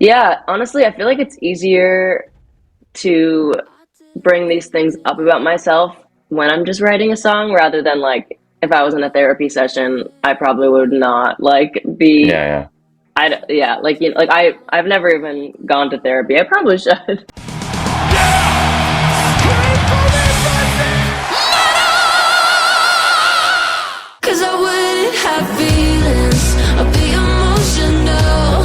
Yeah, honestly, I feel like it's easier to bring these things up about myself when I'm just writing a song rather than like if I was in a therapy session, I probably would not like be Yeah, yeah, like you know, like I've never even gone to therapy. I probably should. Cause I wouldn't have feelings or be emotional.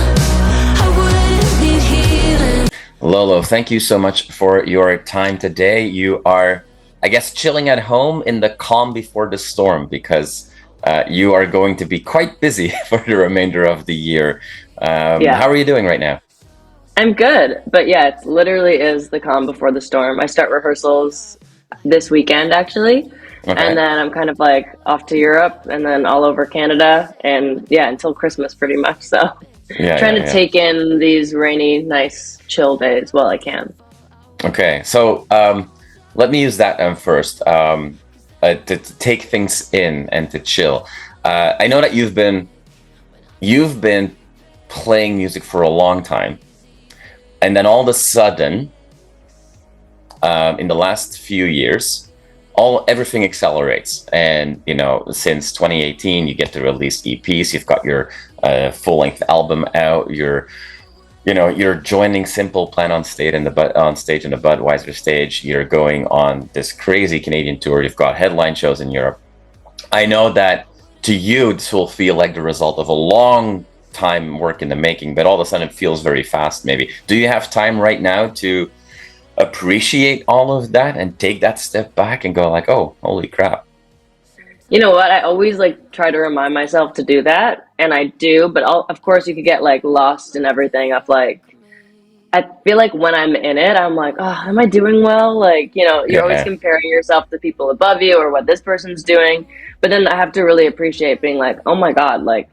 I wouldn't need healing. yeah. Lolo, thank you so much for your time today. You are, I guess, chilling at home in the calm before the storm because you are going to be quite busy for the remainder of the year. How Yeah. are you doing right now? I'm good. But yeah, it literally is the calm before the storm. I start rehearsals this weekend actually. And Okay. then I'm kind of like off to Europe and then all over Canada and yeah, until Christmas pretty much. So Yeah, trying yeah, to yeah. take in these rainy, nice, chill days while I can. Okay, so let me use that first to take things in and to chill. I know that you've been playing music for a long time, and then all of a sudden, in the last few years, all everything accelerates. And since 2018, you get to release EPs. You've got your full-length album out. You're joining Simple Plan on stage in the Budweiser stage. You're going on this crazy Canadian tour. You've got headline shows in Europe. I know that to you, this will feel like the result of a long time work in the making, but all of a sudden it feels very fast, maybe. Do you have time right now to appreciate all of that and take that step back and go like, oh, holy crap. You know what? I always like try to remind myself to do that, and I do. But of course, you could get like lost in everything. Of like, I feel like when I'm in it, I'm like, oh, am I doing well? Like, you're always Yeah, comparing yourself to people above you or what this person's doing. But then I have to really appreciate being like, oh my God, like,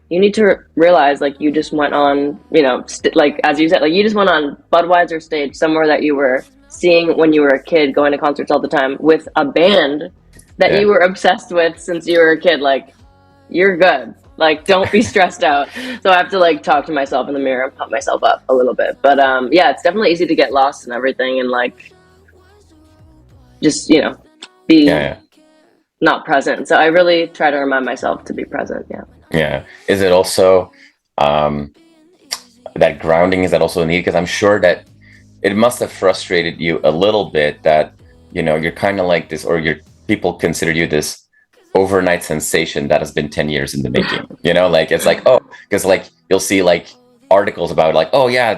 you need to realize like you just went on, like as you said, like you just went on Budweiser stage somewhere that you were seeing when you were a kid, going to concerts all the time with a band that yeah, you were obsessed with since you were a kid. Like, you're good. Like, don't be stressed out. So I have to like talk to myself in the mirror and pump myself up a little bit. But yeah, it's definitely easy to get lost in everything and like just yeah, be yeah. not present. So I really try to remind myself to be present. Yeah. Yeah. Is it also um, that grounding? Is that also needed? Because I'm sure that it must have frustrated you a little bit that you're kind of like this, or your people consider you this overnight sensation that has been 10 years in the making. Like it's like, oh, because like you'll see like articles about like, oh yeah,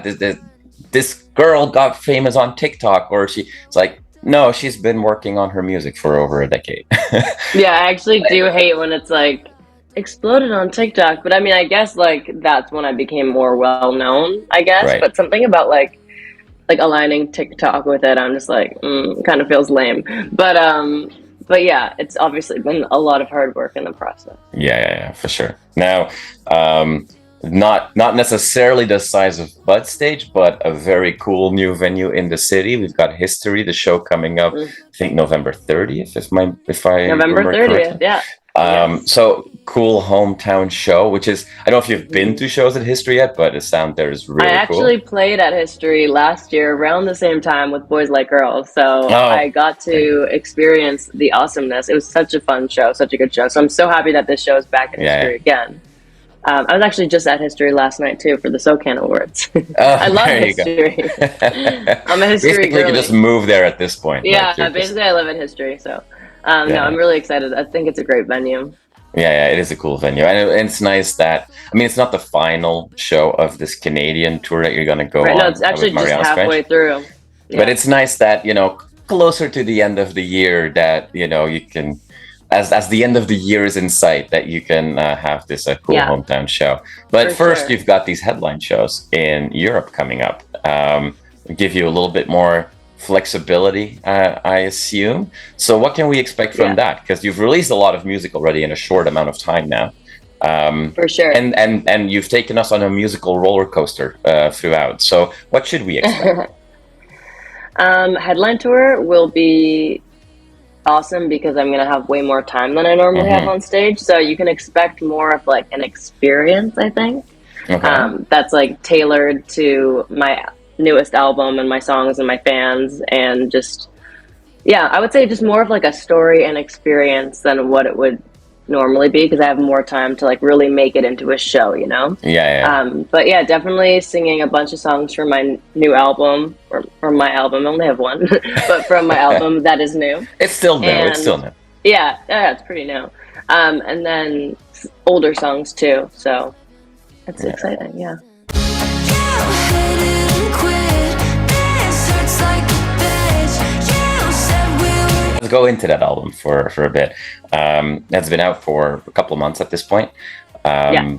this girl got famous on TikTok, or it's like, no, she's been working on her music for over a decade. Yeah, I actually do hate when it's like exploded on TikTok. But I mean, I guess like that's when I became more well known, I guess. Right. But something about like aligning TikTok with it, I'm just like, kind of feels lame. But yeah, it's obviously been a lot of hard work in the process. Yeah, yeah, yeah, for sure. Now, not necessarily the size of Bud Stage, but a very cool new venue in the city. We've got History, the show coming up, Mm. I think November 30th, if I November remember 30th, correctly. yeah. Yes. So cool hometown show, which is, I don't know if you've been to shows at History yet, but the sound there is I really cool. actually played at History last year around the same time with Boys Like Girls. So I Oh, got very to good. experience the awesomeness. It was such a fun show, such a good show. So I'm so happy that this show is back at Yeah, yeah. History again. I was actually just at History last night too for the SOCAN Awards. I Oh, love there you go. History. I'm a History Basically, you can just girly. move there at this point. Yeah, Like you're just, basically I live in History. So no, yeah, I'm yeah. really excited. I think it's a great venue. Yeah, yeah, it is a cool venue, and it's nice that, I mean, it's not the final show of this Canadian tour that you're going to go Right. No, on it's with actually just Marianas Trench, halfway through. but Yeah, it's nice that closer to the end of the year that you can, as the end of the year is in sight, that you can have this cool yeah, hometown show. But for first, sure. you've got these headline shows in Europe coming up. Give you a little bit more flexibility, I assume. So what can we expect from Yeah, that? Because you've released a lot of music already in a short amount of time now. for sure. And you've taken us on a musical roller coaster throughout. So what should we expect? Headline tour will be awesome because I'm gonna have way more time than I normally have Hmm. on stage. So you can expect more of like an experience, I think. Okay. that's like tailored to my newest album and my songs and my fans, and just yeah, I would say just more of like a story and experience than what it would normally be, because I have more time to like really make it into a show, you know? Yeah, yeah. But yeah, definitely singing a bunch of songs from my new album, or from my album. I only have one, but from my album that is new. It's still new. It's And still new. yeah, it's pretty new. And then older songs too. So it's exciting. Yeah. Let's go into that album for a bit. It's been out for a couple of months at this point. Yeah.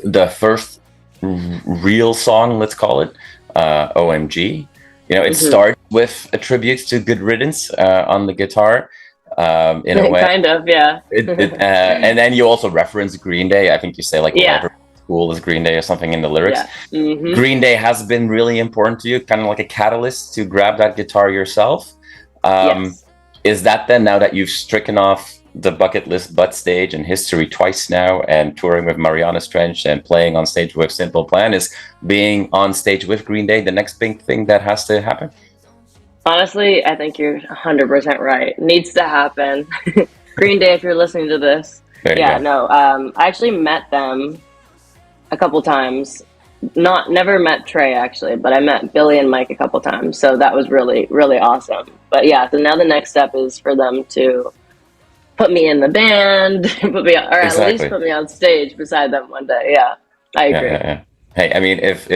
The first real song, let's call it, OMG. You know, it starts with a tribute to Good Riddance on the guitar. In a way, Kind of, yeah. And then you also reference Green Day. I think you say like whatever school is Green Day or something in the lyrics. Yeah. Green Day has been really important to you, kind of like a catalyst to grab that guitar yourself. Yes. Is that then, now that you've stricken off the bucket list butt stage and history twice now, and touring with Marianas Trench and playing on stage with Simple Plan, is being on stage with Green Day the next big thing that has to happen? Honestly, I think you're 100% right. Needs to happen. Green Day, if you're listening to this. There you Yeah, go. no. I actually met them a couple times. Never met Trey actually, but I met Billy and Mike a couple times. So that was really, really awesome. But yeah, so now the next step is for them to put me in the band, or at least put me on stage beside them one day. Yeah, I agree. Yeah. Hey, I mean, if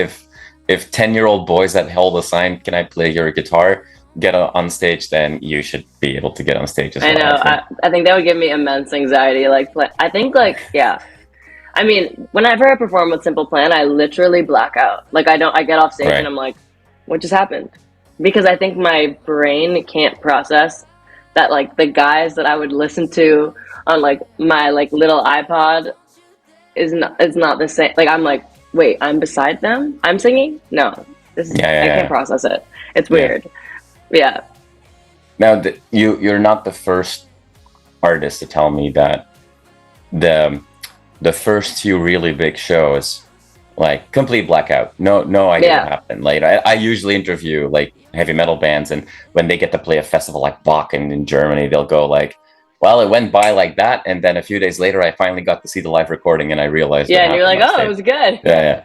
10-year-old boys that hold a sign, "Can I play your guitar?" get on stage, then you should be able to get on stage as well. I know. I think that would give me immense anxiety. I think, yeah. I mean, whenever I perform with Simple Plan, I literally black out. Like, I get off stage and I'm like, what just happened? Because I think my brain can't process that, like, the guys that I would listen to on, like, my, like, little iPod is not the same. Like, I'm like, wait, I'm beside them? I'm singing? No. I can't process it. It's weird. Yeah. Now, you're not the first artist to tell me that the first few really big shows, like, complete blackout, no idea what happened. Like, I usually interview like heavy metal bands, and when they get to play a festival like Wacken in Germany, they'll go like, well, it went by like that, and then a few days later I finally got to see the live recording and I realized and you're like, oh, it was good. Yeah.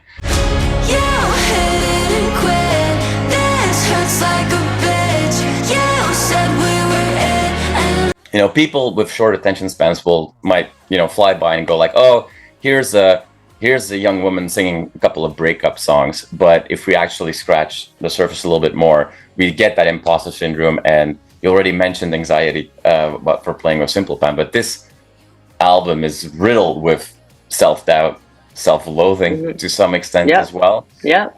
You know, people with short attention spans might fly by and go like, oh, here's a young woman singing a couple of breakup songs. But if we actually scratch the surface a little bit more, we get that imposter syndrome. And you already mentioned anxiety for playing with Simple Plan, but this album is riddled with self-doubt, self-loathing to some extent as well. Yeah.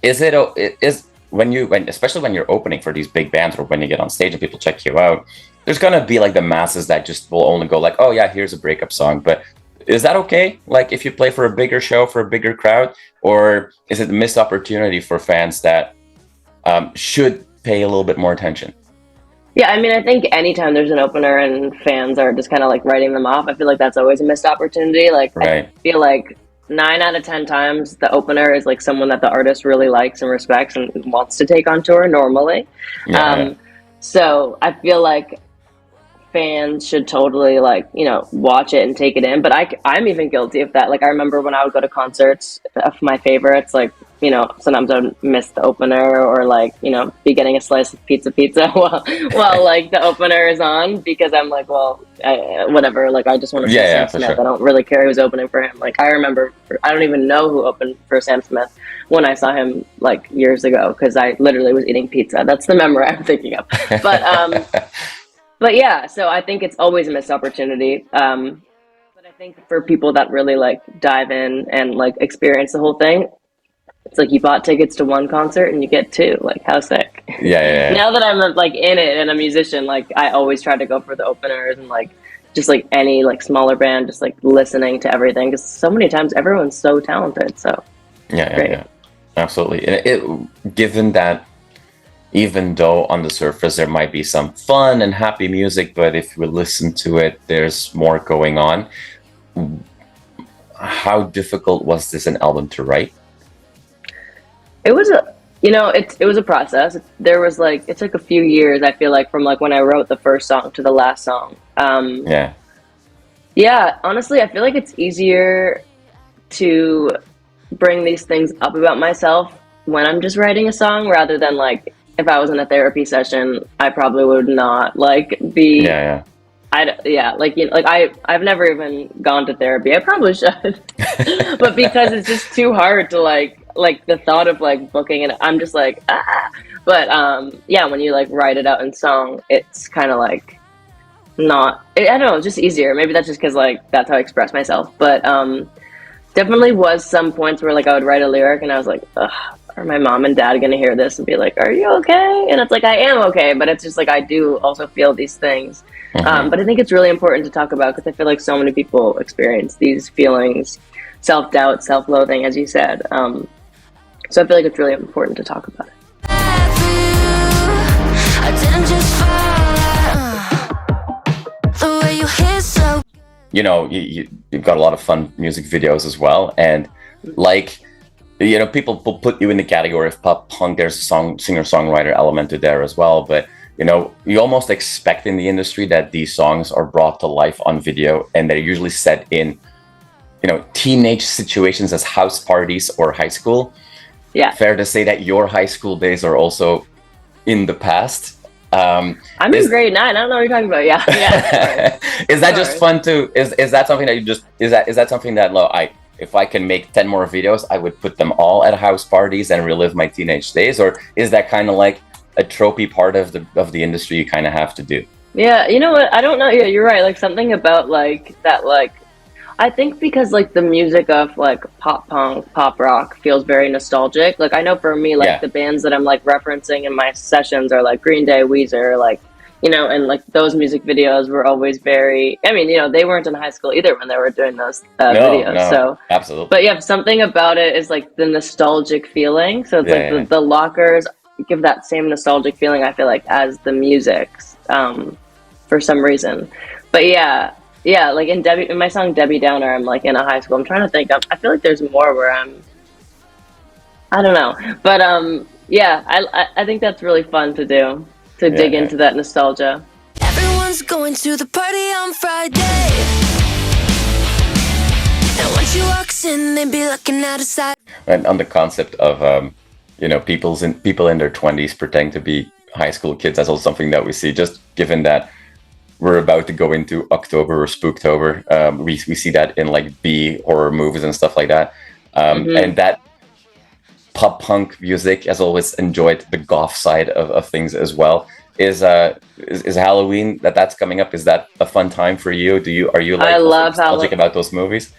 Especially when you're opening for these big bands, or when you get on stage and people check you out, there's gonna be like the masses that just will only go like, oh yeah, here's a breakup song. But is that okay? Like, if you play for a bigger show, for a bigger crowd, or is it a missed opportunity for fans that should pay a little bit more attention? Yeah, I mean, I think anytime there's an opener and fans are just kind of like writing them off, I feel like that's always a missed opportunity. Like, I feel like 9 out of 10 times the opener is like someone that the artist really likes and respects and wants to take on tour normally. So I feel like fans should totally watch it and take it in. But I'm even guilty of that. Like, I remember when I would go to concerts of my favorites, like, sometimes I would miss the opener, or be getting a slice of pizza while like the opener is on, because I'm like, well, whatever, like, I just want to see Sam Smith. Sure. I don't really care who's opening for him. Like, I remember, I don't even know who opened for Sam Smith when I saw him like years ago, because I literally was eating pizza. That's the memory I'm thinking of. But yeah, so I think it's always a missed opportunity. But I think for people that really dive in and experience the whole thing, it's like you bought tickets to one concert and you get 2. Like, how sick. Yeah. Now that I'm in it and a musician, I always try to go for the openers and just any smaller band, just listening to everything, because so many times everyone's so talented. So yeah, absolutely. Given that, even though on the surface there might be some fun and happy music, but if we listen to it, there's more going on. how difficult was this an album to write? It was it was a process. There was like, it took a few years, I feel like, from like when I wrote the first song to the last song. Yeah, honestly, I feel like it's easier to bring these things up about myself when I'm just writing a song, rather than like if I was in a therapy session, I probably would not like be. I've never even gone to therapy. I probably should, but because it's just too hard to like the thought of like booking it, I'm just like But yeah, when you like write it out in song, it's kind of like I don't know, it's just easier. Maybe that's just because like that's how I express myself. But definitely was some points where like I would write a lyric and I was like, ugh, are my mom and dad gonna hear this and be like, are you okay? And it's like, I am okay, but it's just like I do also feel these things. But I think it's really important to talk about, because I feel like so many people experience these feelings, self-doubt, self-loathing, as you said. So I feel like it's really important to talk about it. You know, you've got a lot of fun music videos as well, and like, you know, people will put you in the category of pop punk. There's a singer-songwriter element to there as well, but you know, you almost expect in the industry that these songs are brought to life on video, and they're usually set in, you know, teenage situations as house parties or high school. Yeah. Fair to say that your high school days are also in the past. I'm in grade 9. I don't know what you're talking about. Yeah. Is that just fun too? Is that something that you just is that something that if I can make 10 more videos, I would put them all at house parties and relive my teenage days? Or is that kind of like a tropey part of the industry you kind of have to do? Yeah, you know what? I don't know. Yeah, you're right. Like something about like that, like I think because like the music of like pop punk, pop rock feels very nostalgic. Like I know for me, like the bands that I'm like referencing in my sessions are like Green Day, Weezer, like, you know, and like those music videos were always very, I mean, you know, they weren't in high school either when they were doing those videos. No, so absolutely. But yeah, something about it is like the nostalgic feeling. So it's the lockers give that same nostalgic feeling, I feel like, as the music's for some reason. But yeah, like in my song Debbie Downer, I'm like in a high school. I'm trying to think. I feel like there's more where I don't know. But yeah, I think that's really fun to do, to dig into that nostalgia. Everyone's going to the party on Friday, and once you walks in, they be looking at a side. And on the concept of you know, people in their 20s pretending to be high school kids, that's also something that we see. Just given that we're about to go into October or Spooktober, we see that in like B horror movies and stuff like that. And that pop punk music has always enjoyed the goth side of things as well. Is Halloween that's coming up? Is that a fun time for you? Are you like I love nostalgic about those movies?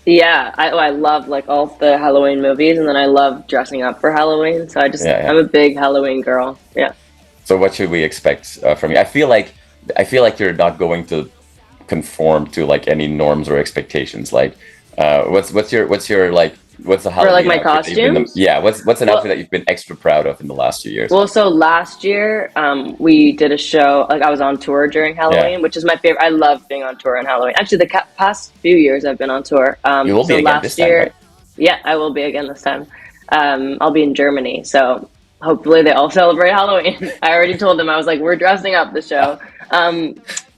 Yeah, I love like all the Halloween movies, and then I love dressing up for Halloween. So I'm a big Halloween girl. Yeah. So what should we expect from you? I feel like you're not going to conform to like any norms or expectations. Like, what's the Halloween for like my costumes? What's an outfit that you've been extra proud of in the last few years? Well, so last year, we did a show. Like I was on tour during Halloween, which is my favorite. I love being on tour on Halloween. Actually, the past few years I've been on tour. You will be again this time, right? Yeah, I will be again this time. I'll be in Germany, so hopefully they all celebrate Halloween. I already told them, I was like, we're dressing up the show.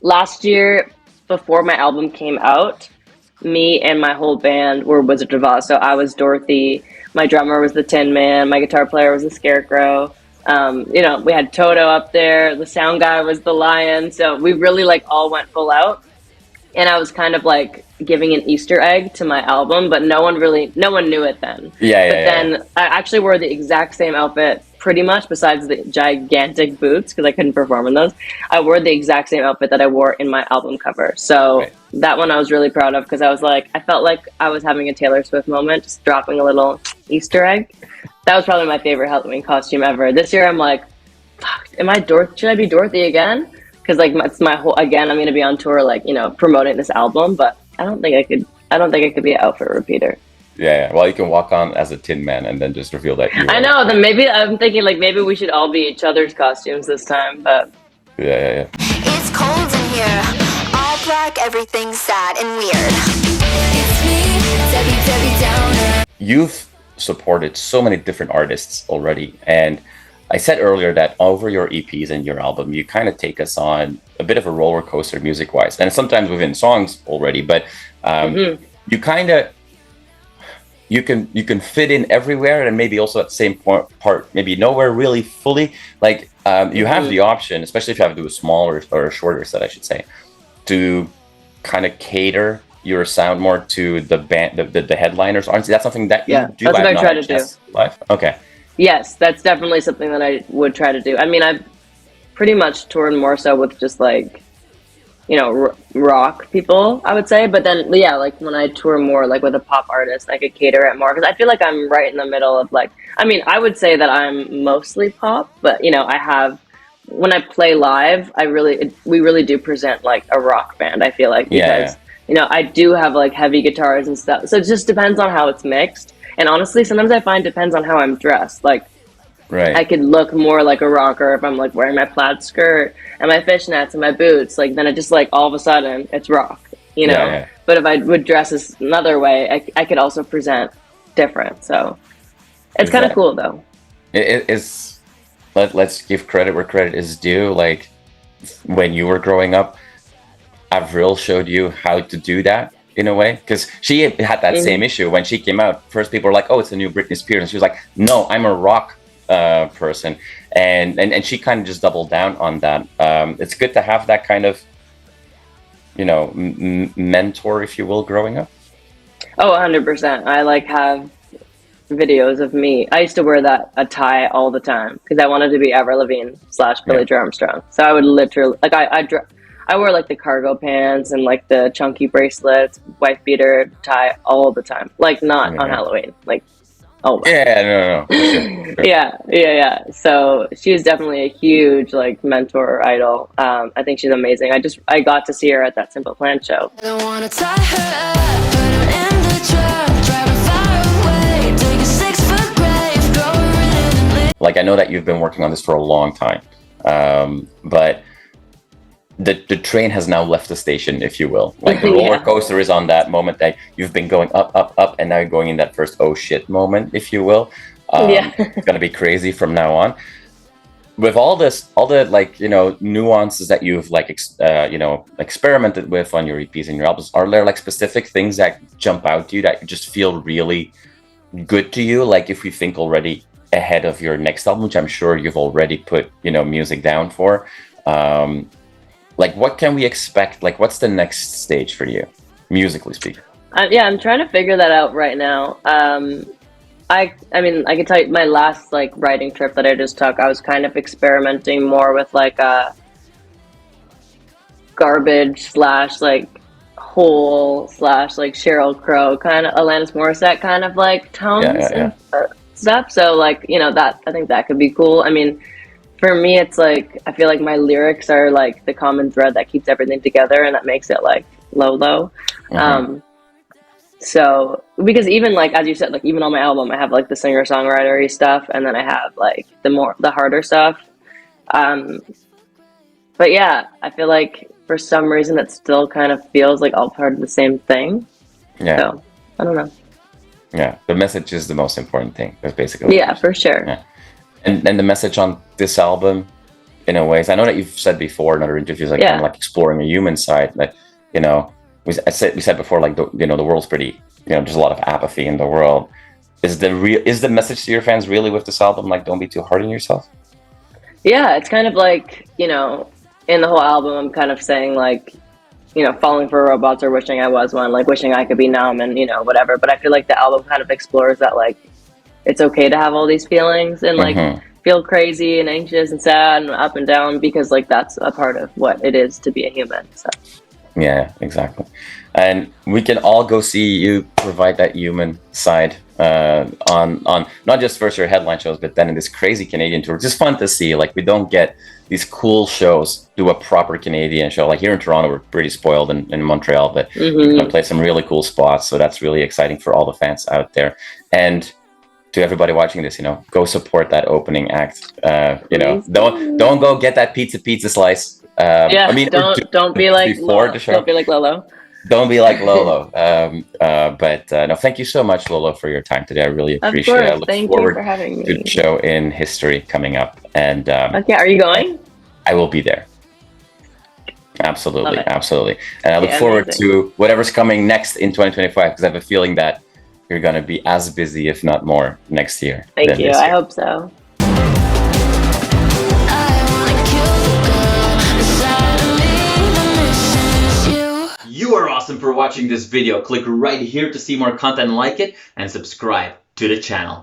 Last year, before my album came out, me and my whole band were Wizard of Oz. So I was Dorothy, my drummer was the Tin Man, my guitar player was the Scarecrow. You know, we had Toto up there, the sound guy was the Lion. So we really like all went full out. And I was kind of like giving an Easter egg to my album, but no one knew it then. Then I actually wore the exact same outfit pretty much, besides the gigantic boots, because I couldn't perform in those. I wore the exact same outfit that I wore in my album cover. So that one I was really proud of, because I was like, I felt like I was having a Taylor Swift moment, just dropping a little Easter egg. That was probably my favorite Halloween costume ever. This year I'm like, fuck, should I be Dorothy again? Because like it's my whole, again, I'm going to be on tour, like, you know, promoting this album, but I don't think I could be an outfit repeater. Yeah. Well, you can walk on as a Tin Man and then just reveal that. I know. Then maybe I'm thinking like maybe we should all be each other's costumes this time. But yeah. It's cold in here, all black, everything's sad and weird. It's me. me, Debbie Downer. You've supported so many different artists already, and I said earlier that over your EPs and your album, you kind of take us on a bit of a roller coaster music-wise, and sometimes within songs already. But you kind of you can fit in everywhere, and maybe also at the same part, maybe nowhere really fully. Like you have the option, especially if you have to do a smaller or a shorter set, I should say, to kind of cater your sound more to the band, the headliners. Aren't that's something that you do? That's what I try to do live. Okay. Yes, that's definitely something that I would try to do. I mean, I've pretty much toured more so with just like, you know, rock people, I would say. But then, yeah, like when I tour more like with a pop artist, I could cater it more because I feel like I'm right in the middle of like, I mean, I would say that I'm mostly pop, but you know, I have, when I play live, we really do present like a rock band, I feel like, because, you know, I do have like heavy guitars and stuff. So it just depends on how it's mixed. And honestly, sometimes I find it depends on how I'm dressed. Like, I could look more like a rocker if I'm like wearing my plaid skirt and my fishnets and my boots. Like, then it just like all of a sudden it's rock, you know? But if I would dress another way, I could also present different. So it's kind of cool though. It is. Let's give credit where credit is due. Like when you were growing up, Avril showed you how to do that in a way, because she had that same issue when she came out. First, people were like, "Oh, it's a new Britney Spears," and she was like, "No, I'm a rock person," and she kind of just doubled down on that. It's good to have that kind of, you know, mentor, if you will, growing up. Oh, 100%. I like have videos of me. I used to wear a tie all the time because I wanted to be Avril Lavigne / Billie Joe Armstrong. So I would literally like I wear like the cargo pants and like the chunky bracelets, wife beater tie all the time. Like not on Halloween. Like always. Yeah, no. Sure. Yeah. So she's definitely a huge like mentor or idol. I think she's amazing. I got to see her at that Simple Plan show. I don't wanna tie her up, put her in the truck, drive her far away, dig a 6-foot grave, throw her in. Like I know that you've been working on this for a long time, but the train has now left the station, if you will. Like the roller coaster is on that moment that you've been going up, and now you're going in that first oh shit moment, if you will. It's gonna be crazy from now on. With all the like, you know, nuances that you've like you know, experimented with on your EPs and your albums, are there like specific things that jump out to you that just feel really good to you? Like if you think already ahead of your next album, which I'm sure you've already put, you know, music down for. Like, what can we expect? Like, what's the next stage for you, musically speaking? I'm trying to figure that out right now. I mean, I can tell you my last like writing trip that I just took, I was kind of experimenting more with like a garbage / like hole / like Sheryl Crow kind of Alanis Morissette kind of like tones and stuff. So like, you know, that I think that could be cool. I mean, for me, it's like, I feel like my lyrics are like the common thread that keeps everything together and that makes it like LØLØ. So, because even like, as you said, like even on my album, I have like the singer-songwriter-y stuff and then I have like the harder stuff. But yeah, I feel like for some reason it still kind of feels like all part of the same thing. So, I don't know. Yeah, the message is the most important thing. That's basically for sure. Yeah. And the message on this album, in a way, I know that you've said before in other interviews, like kind of like exploring a human side. That, you know, we said before, like you know, the world's pretty, you know, there's a lot of apathy in the world. Is the message to your fans really with this album, like, don't be too hard on yourself? Yeah, it's kind of like, you know, in the whole album, I'm kind of saying like, you know, falling for robots or wishing I was one, like wishing I could be numb and, you know, whatever. But I feel like the album kind of explores that, like, it's okay to have all these feelings and like feel crazy and anxious and sad and up and down, because like that's a part of what it is to be a human. So yeah, exactly. And we can all go see you provide that human side on not just first your headline shows, but then in this crazy Canadian tour. It's just fun to see. Like, we don't get these cool shows do a proper Canadian show. Like here in Toronto, we're pretty spoiled in Montreal, but we're gonna play some really cool spots. So that's really exciting for all the fans out there. And to everybody watching this, you know, go support that opening act. You know, don't go get that pizza slice. I mean, don't be like before the show. Don't be like LØLØ. Don't be like Lolo. No, thank you so much, Lolo, for your time today. I really Of appreciate it. I course. look Thank you forward for having to me. the show in history coming up. And Okay, are you going? I will be there. Absolutely, Love it. absolutely. And I look Okay, forward amazing. to whatever's coming next in 2025, because I have a feeling that you're going to be as busy, if not more, next year. Thank than you. this I year. hope so. I wanna kill the girl inside of me. The mission is you. You are awesome for watching this video. Click right here to see more content like it and subscribe to the channel.